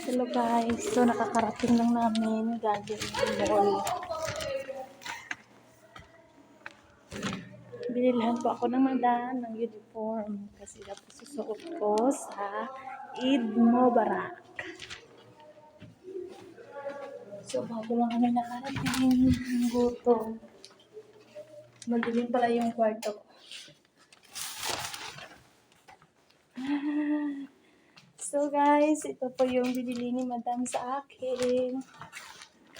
Hello guys, so nakakarating lang namin galing mall. Binilhan po ako ng madam ng uniform kasi dapat susuot ko sa Eid Mubarak. So bago lang kami nakarating ng gutom. Madilim pala yung kwarto ko. So guys, ito po yung binili ni madam sa akin.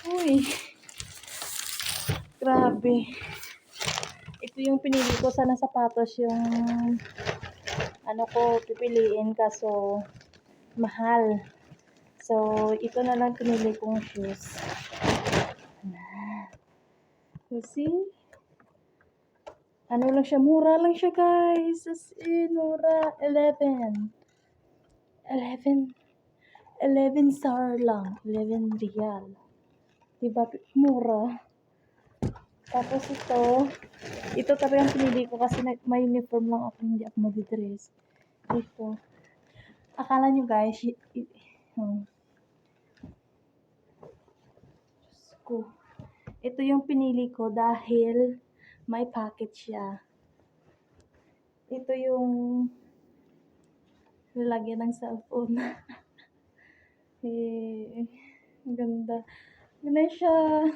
Uy, grabe. Ito yung pinili ko. Sana sapatos yung ano ko pipiliin kaso mahal. So, ito na lang pinili kong shoes. You see? Ano lang siya, mura lang siya guys. As in, mura. 11 sar lang. 11 riyal. Diba? Mura. Tapos ito talagang pinili ko kasi may uniform lang ako, hindi ako mag-dress. Ito. Akala nyo guys, ito yung pinili ko dahil may pocket siya. Ito yung lalagyan ng cellphone. Ganda. Ganda siya.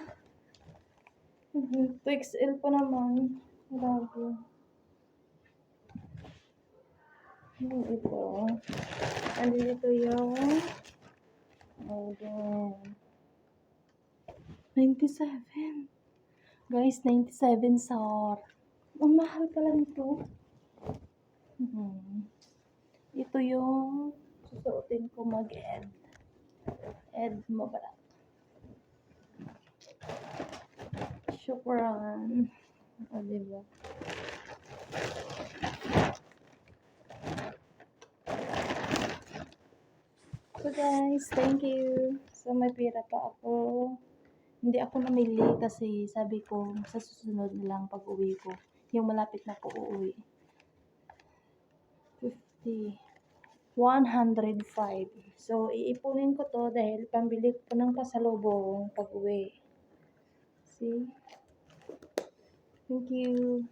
2XL pa naman. Grabe. Ito. Andito yung 97. Guys, 97 sar. Ang mahal pala nito. Ito yung susuotin ko Eid Mubarak. Shukran. O, diba? So guys, thank you. So may pera pa ako. Hindi ako namili kasi sabi ko sa susunod na lang pag uwi ko. Yung malapit na po uuwi. 50. 105. So iipunin ko to dahil pambili ko ng pasalubong pag uwi. See? Thank you.